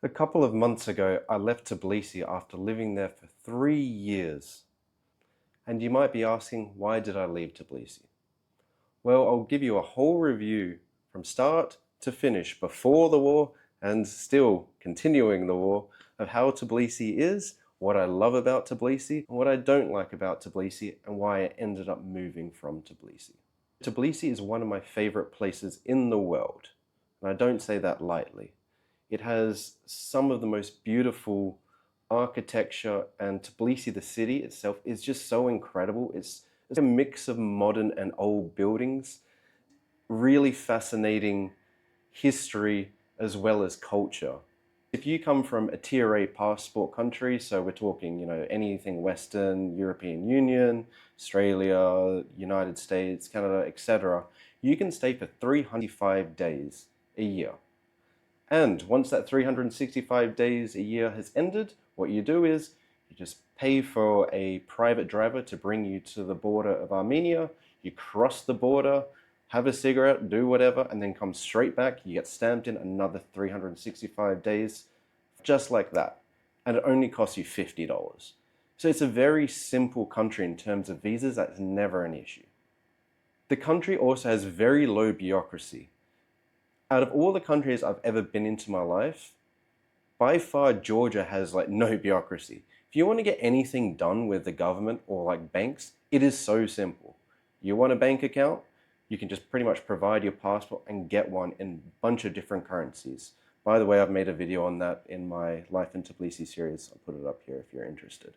A couple of months ago, I left Tbilisi after living there for 3 years. And you might be asking, why did I leave Tbilisi? Well, I'll give you a whole review from start to finish, before the war and still continuing the war, of how Tbilisi is, what I love about Tbilisi, and what I don't like about Tbilisi, and why I ended up moving from Tbilisi. Tbilisi is one of my favorite places in the world, and I don't say that lightly. It has some of the most beautiful architecture, and Tbilisi, the city itself, is just so incredible. It's a mix of modern and old buildings, really fascinating history as well as culture. If you come from a tier A passport country, so we're talking, anything Western, European Union, Australia, United States, Canada, etc., you can stay for 305 days a year. And once that 365 days a year has ended, what you do is you just pay for a private driver to bring you to the border of Armenia. You cross the border, have a cigarette, do whatever, and then come straight back. You get stamped in another 365 days, just like that. And it only costs you $50. So it's a very simple country in terms of visas. That's never an issue. The country also has very low bureaucracy. Out of all the countries I've ever been into my life, by far Georgia has no bureaucracy. If you want to get anything done with the government or banks, it is so simple. You want a bank account, you can just pretty much provide your passport and get one in a bunch of different currencies. By the way, I've made a video on that in my Life in Tbilisi series. I'll put it up here if you're interested.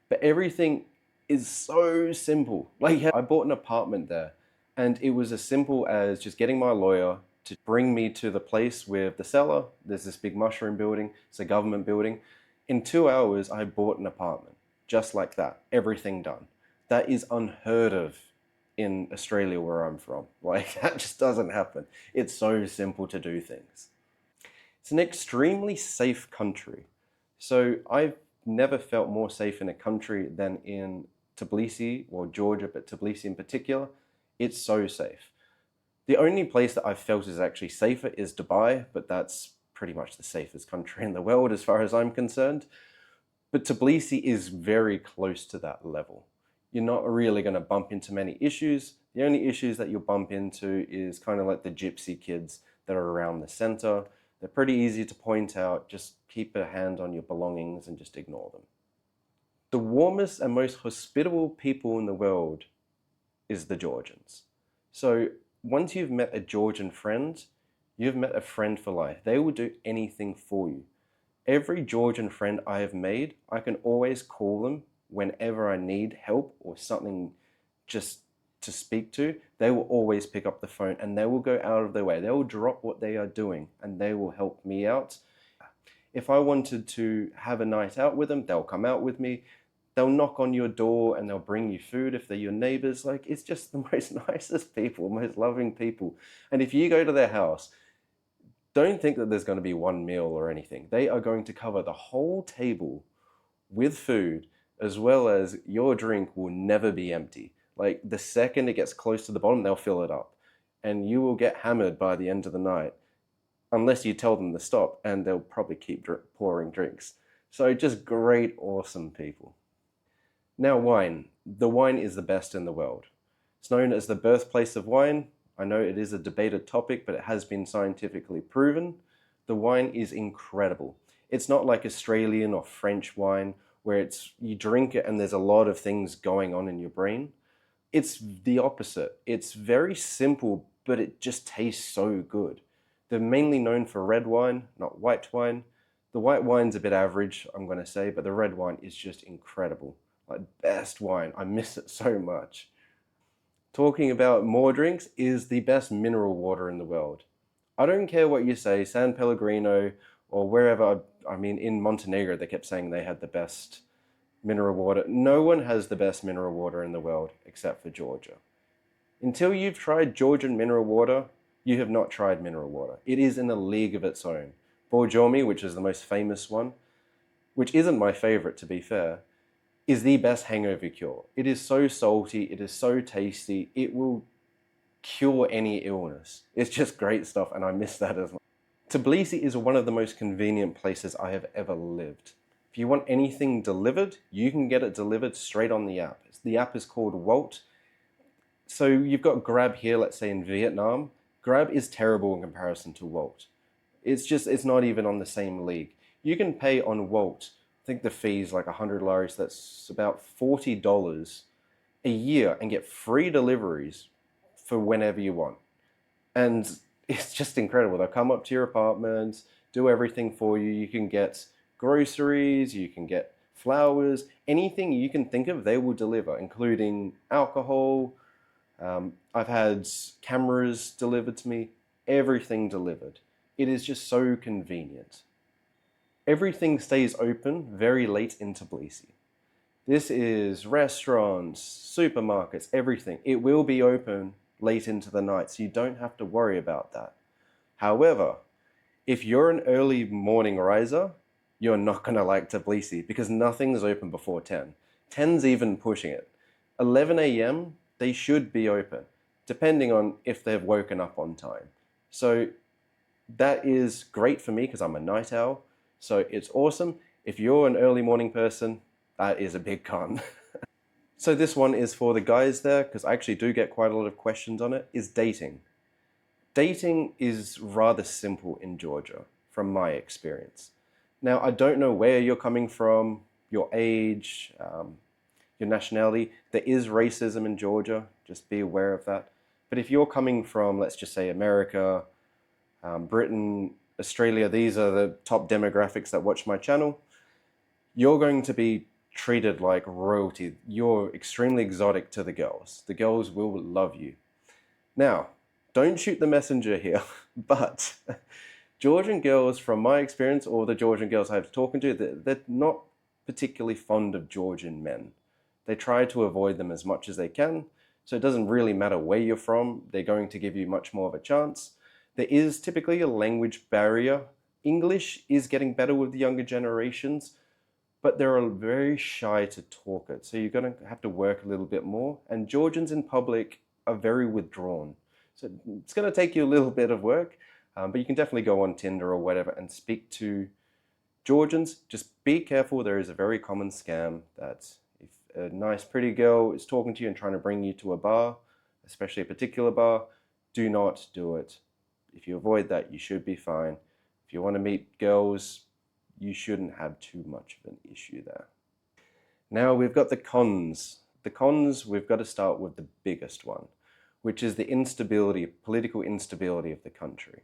But everything is so simple. I bought an apartment there, and it was as simple as just getting my lawyer to bring me to the place with the seller. There's this big mushroom building. It's a government building. In 2 hours, I bought an apartment. Just like that. Everything done. That is unheard of in Australia, where I'm from. That just doesn't happen. It's so simple to do things. It's an extremely safe country. So I've never felt more safe in a country than in Tbilisi, or Georgia, but Tbilisi in particular. It's so safe. The only place that I've felt is actually safer is Dubai, but that's pretty much the safest country in the world as far as I'm concerned. But Tbilisi is very close to that level. You're not really going to bump into many issues. The only issues that you'll bump into is kind of like the gypsy kids that are around the center. They're pretty easy to point out. Just keep a hand on your belongings and just ignore them. The warmest and most hospitable people in the world is the Georgians. So once you've met a Georgian friend, you've met a friend for life. They will do anything for you. Every Georgian friend I have made, I can always call them whenever I need help or something just to speak to. They will always pick up the phone and they will go out of their way. They will drop what they are doing and they will help me out. If I wanted to have a night out with them, they'll come out with me. They'll knock on your door and they'll bring you food if they're your neighbors. It's just the most nicest people, most loving people. And if you go to their house, don't think that there's going to be one meal or anything. They are going to cover the whole table with food, as well as your drink will never be empty. The second it gets close to the bottom, they'll fill it up. And you will get hammered by the end of the night, unless you tell them to stop, and they'll probably keep pouring drinks. So just great, awesome people. Now, wine. The wine is the best in the world. It's known as the birthplace of wine. I know it is a debated topic, but it has been scientifically proven. The wine is incredible. It's not like Australian or French wine, where you drink it and there's a lot of things going on in your brain. It's the opposite. It's very simple, but it just tastes so good. They're mainly known for red wine, not white wine. The white wine's a bit average, I'm going to say, but the red wine is just incredible. Best wine. I miss it so much. Talking about more drinks, is the best mineral water in the world. I don't care what you say, San Pellegrino or wherever. In Montenegro, they kept saying they had the best mineral water. No one has the best mineral water in the world except for Georgia. Until you've tried Georgian mineral water, you have not tried mineral water. It is in a league of its own. Borjomi, which is the most famous one, which isn't my favorite to be fair, is the best hangover cure. It is so salty, it is so tasty, it will cure any illness. It's just great stuff, and I miss that as well. Tbilisi is one of the most convenient places I have ever lived. If you want anything delivered, you can get it delivered straight on the app. The app is called Wolt. So you've got Grab here, let's say in Vietnam. Grab is terrible in comparison to Wolt. It's not even on the same league. You can pay on Wolt. I think the fee is like 100 lari, so that's about $40 a year, and get free deliveries for whenever you want. And it's just incredible. They'll come up to your apartment, do everything for you. You can get groceries, you can get flowers, anything you can think of, they will deliver, including alcohol. I've had cameras delivered to me, everything delivered. It is just so convenient. Everything stays open very late in Tbilisi. This is restaurants, supermarkets, everything. It will be open late into the night, so you don't have to worry about that. However, if you're an early morning riser, you're not going to like Tbilisi because nothing's open before 10. 10's even pushing it. 11 a.m., they should be open, depending on if they've woken up on time. So that is great for me because I'm a night owl. So it's awesome. If you're an early morning person, that is a big con. So this one is for the guys there, because I actually do get quite a lot of questions on it, is dating. Dating is rather simple in Georgia, from my experience. Now, I don't know where you're coming from, your age, your nationality. There is racism in Georgia, just be aware of that. But if you're coming from, let's just say, America, Britain, Australia, these are the top demographics that watch my channel, you're going to be treated like royalty. You're extremely exotic to the girls. The girls will love you. Now, don't shoot the messenger here, but Georgian girls, from my experience, or the Georgian girls I've talked to, they're not particularly fond of Georgian men. They try to avoid them as much as they can, so it doesn't really matter where you're from, they're going to give you much more of a chance. There is typically a language barrier. English is getting better with the younger generations, but they're very shy to talk it, so you're going to have to work a little bit more. And Georgians in public are very withdrawn, so it's going to take you a little bit of work, but you can definitely go on Tinder or whatever and speak to Georgians. Just be careful. There is a very common scam that if a nice pretty girl is talking to you and trying to bring you to a bar, especially a particular bar, do not do it. If you avoid that, you should be fine. If you want to meet girls, you shouldn't have too much of an issue there. Now we've got the cons. The cons, we've got to start with the biggest one, which is the instability, political instability of the country.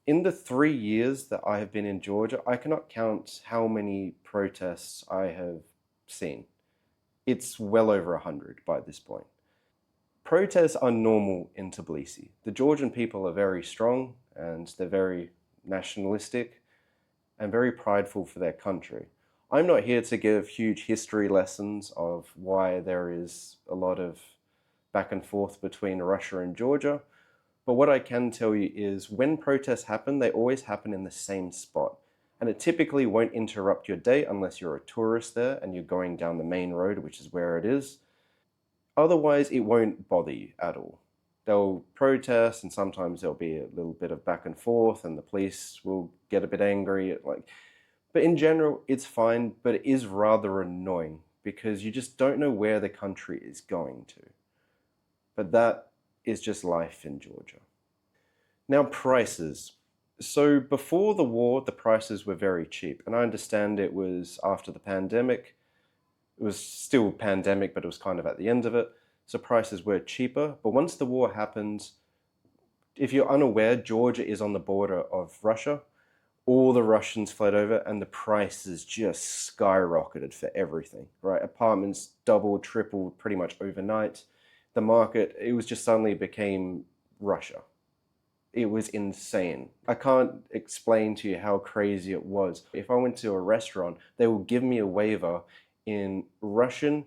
In the 3 years that I have been in Georgia, I cannot count how many protests I have seen. It's well over 100 by this point. Protests are normal in Tbilisi. The Georgian people are very strong and they're very nationalistic and very prideful for their country. I'm not here to give huge history lessons of why there is a lot of back and forth between Russia and Georgia, but what I can tell you is when protests happen, they always happen in the same spot. And it typically won't interrupt your day unless you're a tourist there and you're going down the main road, which is where it is. Otherwise, it won't bother you at all. They'll protest and sometimes there'll be a little bit of back and forth and the police will get a bit angry. But in general, it's fine, but it is rather annoying because you just don't know where the country is going to. But that is just life in Georgia. Now, prices. So before the war, the prices were very cheap. And I understand it was after the pandemic. It was still pandemic, but it was kind of at the end of it. So prices were cheaper. But once the war happened, if you're unaware, Georgia is on the border of Russia. All the Russians fled over and the prices just skyrocketed for everything, right? Apartments doubled, tripled pretty much overnight. The market, it was just suddenly became Russia. It was insane. I can't explain to you how crazy it was. If I went to a restaurant, they will give me a waiver in Russian,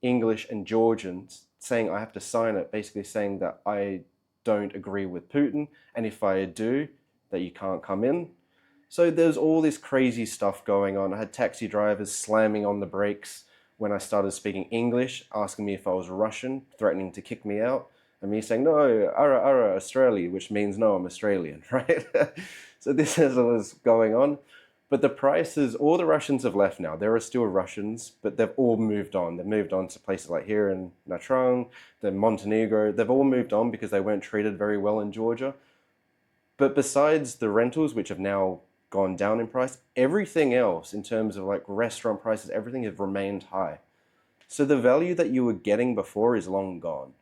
English, and Georgian saying I have to sign it, basically saying that I don't agree with Putin, and if I do, that you can't come in. So there's all this crazy stuff going on. I had taxi drivers slamming on the brakes when I started speaking English, asking me if I was Russian, threatening to kick me out, and me saying, no, ara, Australia, which means no, I'm Australian, right? So this is what was going on. But the prices, all the Russians have left now. There are still Russians, but they've all moved on. They've moved on to places like here in Natrang, the Montenegro. They've all moved on because they weren't treated very well in Georgia. But besides the rentals, which have now gone down in price, everything else in terms of like restaurant prices, everything has remained high. So the value that you were getting before is long gone.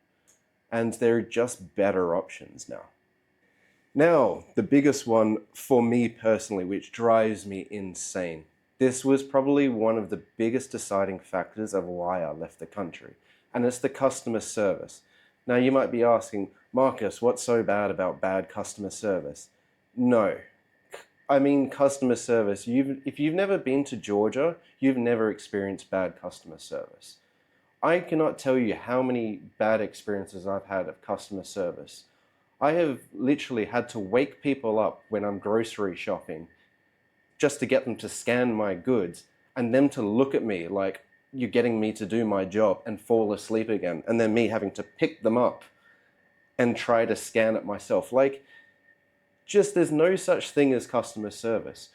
And there are just better options now. Now, the biggest one for me personally, which drives me insane. This was probably one of the biggest deciding factors of why I left the country, and it's the customer service. Now, you might be asking, Marcus, what's so bad about bad customer service? No. I mean, customer service. If you've never been to Georgia, you've never experienced bad customer service. I cannot tell you how many bad experiences I've had of customer service. I have literally had to wake people up when I'm grocery shopping just to get them to scan my goods and them to look at me like you're getting me to do my job and fall asleep again, and then me having to pick them up and try to scan it myself. Like, just there's no such thing as customer service.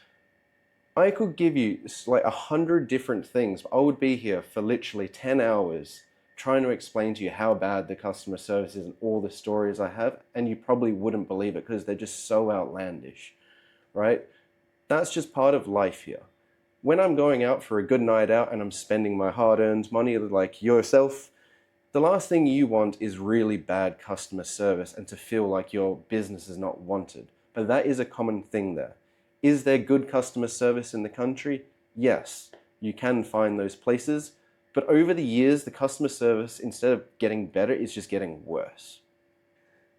I could give you like 100 different things, but I would be here for literally 10 hours trying to explain to you how bad the customer service is and all the stories I have, and you probably wouldn't believe it because they're just so outlandish, right? That's just part of life here. When I'm going out for a good night out and I'm spending my hard-earned money like yourself, the last thing you want is really bad customer service and to feel like your business is not wanted. But that is a common thing there. Is there good customer service in the country? Yes, you can find those places. But over the years, the customer service, instead of getting better, is just getting worse.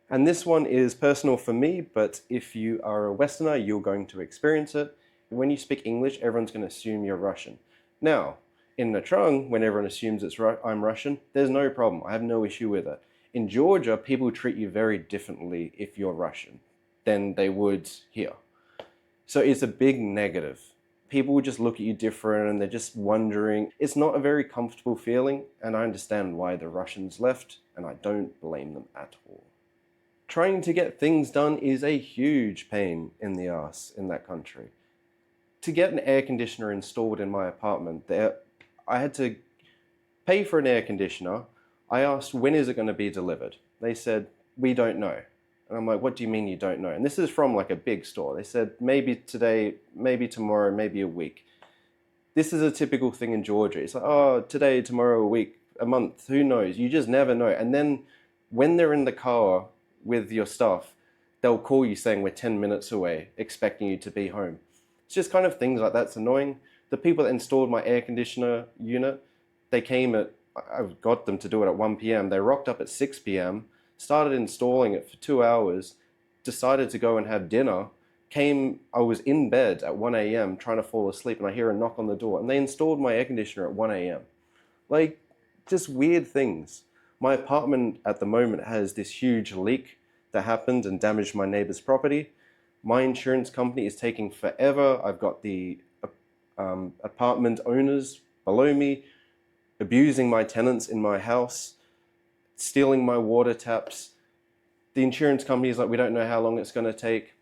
And this one is personal for me, but if you are a Westerner, you're going to experience it. When you speak English, everyone's going to assume you're Russian. Now, in Natrang, when everyone assumes I'm Russian, there's no problem. I have no issue with it. In Georgia, people treat you very differently if you're Russian than they would here. So it's a big negative. People just look at you different and they're just wondering. It's not a very comfortable feeling, and I understand why the Russians left, and I don't blame them at all. Trying to get things done is a huge pain in the ass in that country. To get an air conditioner installed in my apartment, I had to pay for an air conditioner. I asked, when is it going to be delivered? They said, we don't know. And I'm like, what do you mean you don't know? And this is from like a big store. They said, maybe today, maybe tomorrow, maybe a week. This is a typical thing in Georgia. It's like, oh, today, tomorrow, a week, a month, who knows? You just never know. And then when they're in the car with your stuff, they'll call you saying we're 10 minutes away, expecting you to be home. It's just kind of things like that's annoying. The people that installed my air conditioner unit, they came I got them to do it at 1 p.m. They rocked up at 6 p.m., started installing it for 2 hours, decided to go and have dinner, I was in bed at 1 a.m. trying to fall asleep, and I hear a knock on the door, and they installed my air conditioner at 1 a.m. Like, just weird things. My apartment at the moment has this huge leak that happened and damaged my neighbor's property. My insurance company is taking forever. I've got the apartment owners below me abusing my tenants in my house, stealing my water taps. The insurance company is like, we don't know how long it's going to take.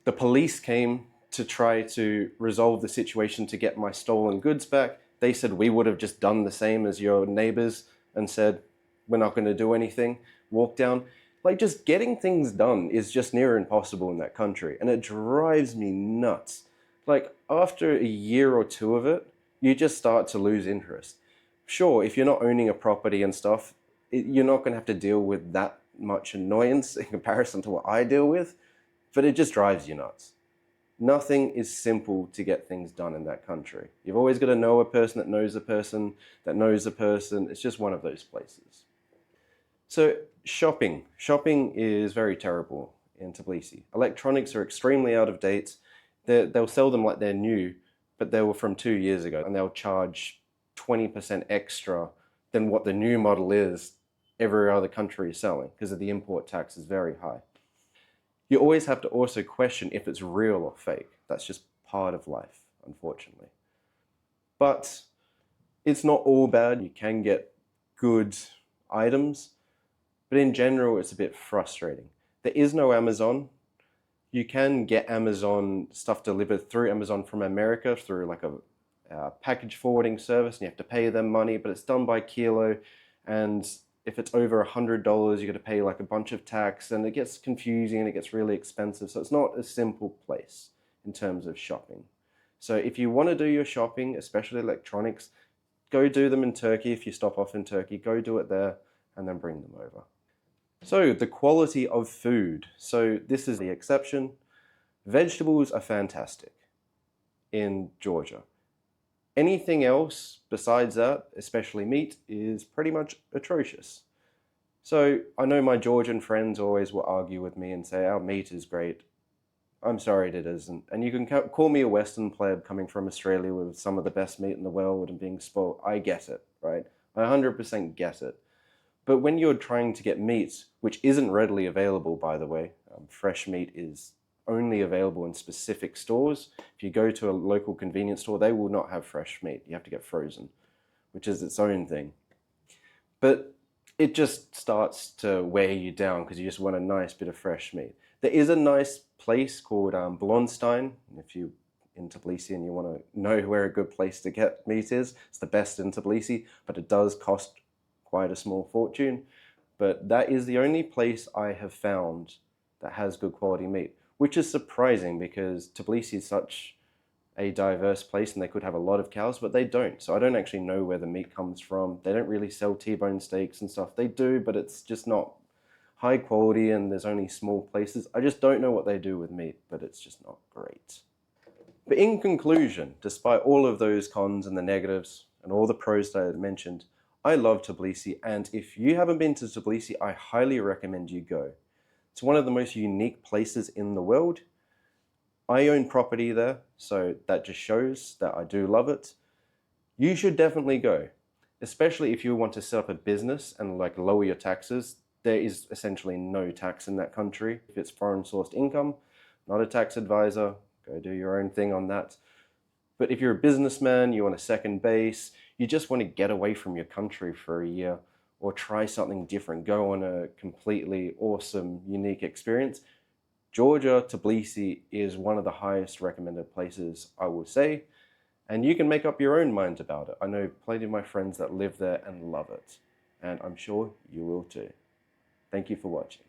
The police came to try to resolve the situation to get my stolen goods back. They said we would have just done the same as your neighbors and said, we're not going to do anything, walk down. Like, just getting things done is just near impossible in that country, and it drives me nuts. Like, after a year or two of it, you just start to lose interest. Sure, if you're not owning a property and stuff, you're not going to have to deal with that much annoyance in comparison to what I deal with, but it just drives you nuts. Nothing is simple to get things done in that country. You've always got to know a person that knows a person that knows a person. It's just one of those places. So shopping. Shopping is very terrible in Tbilisi. Electronics are extremely out of date. They'll sell them like they're new, but they were from 2 years ago, and they'll charge 20% extra than what the new model is every other country is selling because of the import tax is very high. You always have to also question if it's real or fake. That's just part of life, unfortunately. But it's not all bad. You can get good items, but in general, it's a bit frustrating. There is no Amazon. You can get Amazon stuff delivered through Amazon from America through like a package forwarding service, and you have to pay them money, but it's done by kilo. And if it's over $100, you got to pay like a bunch of tax, and it gets confusing and it gets really expensive. So it's not a simple place in terms of shopping. So if you want to do your shopping, especially electronics, go do them in Turkey. If you stop off in Turkey, go do it there and then bring them over. So the quality of food. So this is the exception. Vegetables are fantastic in Georgia. Anything else besides that, especially meat, is pretty much atrocious. So I know my Georgian friends always will argue with me and say our meat is great. I'm sorry, it isn't. And you can call me a Western pleb coming from Australia with some of the best meat in the world and being spoiled. I get it, right? I 100% get it. But when you're trying to get meat, which isn't readily available, by the way, fresh meat is only available in specific stores. If you go to a local convenience store, they will not have fresh meat. You have to get frozen, which is its own thing. But it just starts to wear you down because you just want a nice bit of fresh meat. There is a nice place called Blonstein. If you're in Tbilisi and you want to know where a good place to get meat is, it's the best in Tbilisi, but it does cost quite a small fortune. But that is the only place I have found that has good quality meat, which is surprising because Tbilisi is such a diverse place and they could have a lot of cows, but they don't. So I don't actually know where the meat comes from. They don't really sell T-bone steaks and stuff. They do, but it's just not high quality and there's only small places. I just don't know what they do with meat, but it's just not great. But in conclusion, despite all of those cons and the negatives and all the pros that I mentioned, I love Tbilisi, and if you haven't been to Tbilisi, I highly recommend you go. It's one of the most unique places in the world. I own property there, so that just shows that I do love it. You should definitely go, especially if you want to set up a business and like lower your taxes. There is essentially no tax in that country. If it's foreign sourced income, not a tax advisor, go do your own thing on that. But if you're a businessman, you want a second base, you just want to get away from your country for a year or try something different, go on a completely awesome, unique experience, Georgia, Tbilisi is one of the highest recommended places, I will say, and you can make up your own mind about it. I know plenty of my friends that live there and love it, and I'm sure you will too. Thank you for watching.